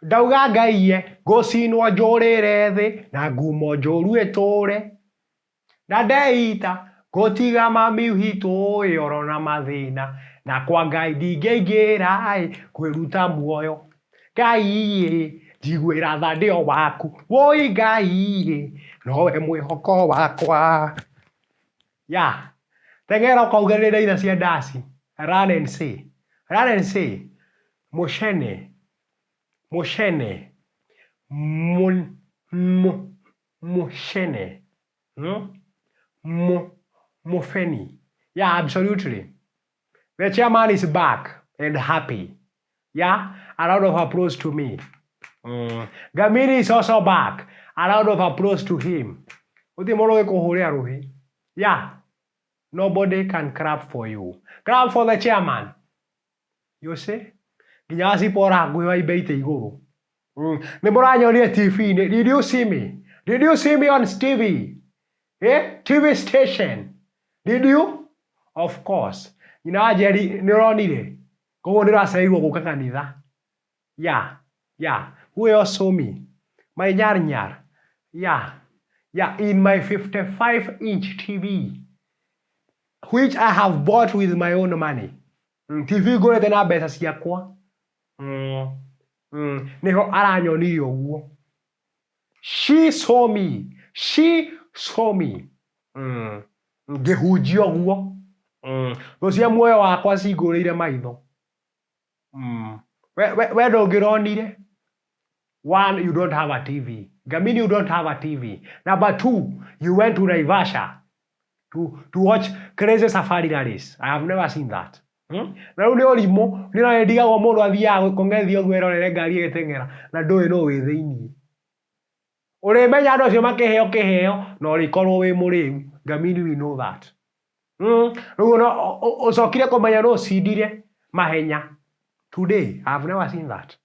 Ndauga Ngai gucinwo njurire thi na ngumo njuru iture na ndeita gutiga mami witu yoro na mathina na kwa Ngai ndingĩingĩra kwĩruta muoyo Ngai njiguĩra tha ndio waku woi Ngai nowe mwĩhoko wakwa teng'era ũkaugĩrĩria ithe cia ndaci run and say mushene mushene mufeni. Yeah, absolutely. The chairman is back and happy. Yeah, a round of applause to me. Gamini is also back. A round of applause to him. Yeah, nobody can clap for you. Clap for the chairman. You see? Ginyasi pora gwiwa ibeite iguru. Nimuranyonia TV. Did you see me? Did you see me on TV? TV station. Did you? Of course. Jeri nironire. Koguo ndiracereirwo guka kanitha. Yeah. Who else saw me? My nyar. Yeah, in my 55-inch TV, which I have bought with my own money. TV gore tena mbeca ciakwa. Niho aranyonirie uguo. She saw me. Ngĩhunjia ũguo. Rũcia muoyo wakwa cingũrĩire maitho. We ndũngĩronire. One, you don't have a TV. Gamini, you don't have a TV. Number two, you went to Naivasha to watch Crazy Safari Rallies. I have never seen that. Na rĩu nĩ ũrimũ, nĩ ndigagwo mũndũ athiaga kũng'ethio ũguo erorere ngari ĩgĩteng'era na ndũĩ no wĩ thĩinĩ. Ũrĩmenya andũ acio makĩheo kĩheo na ũrĩkorwo wĩ mũrĩu. Gamini, we know that. Rĩu ũcokire kũmenya no cindire mahenya. Today, I have never seen that.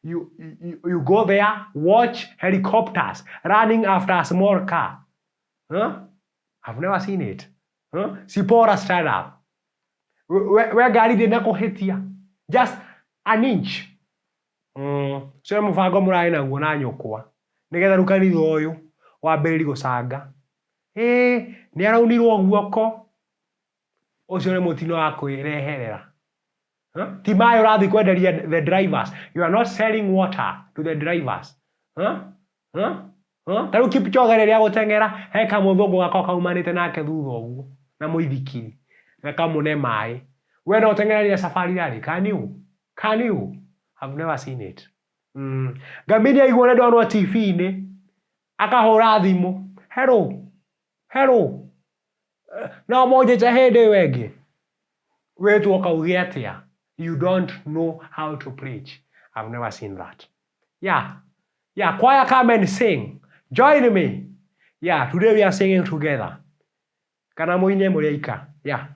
You go there, watch helicopters running after a small car. I've never seen it. Sipora stand up. Where gari did not kuhitia. Just an inch. So mufago murai na guo na nyukwa. Nigetha rukanitho uyu wambĩrĩri gũcanga. Nĩ araunirwo guoko. Ũcio nĩ mũtino wa kwĩreherera. Timayo radhi kwenderia the drivers. You are not selling water to the drivers. Taru Kipchoge rĩrĩa gũteng'era he kamũthũngũ gako kaumanĩte nake thutha ũguo na mũithikiri gakamũne maĩ. We no ũteng'ereria safari rally. Can you? I've never seen it. Gamini aiguo nĩ ndonwo TV-inĩ akahũra thimũ. Hello. No mũnjĩte hĩndĩ ĩyo ĩngĩ. Wetwo kauge atĩa? You don't know how to preach. I've never seen that. Yeah, choir, come and sing. Join me. Yeah, today we are singing together. Kana muine mũrĩaika. Yeah.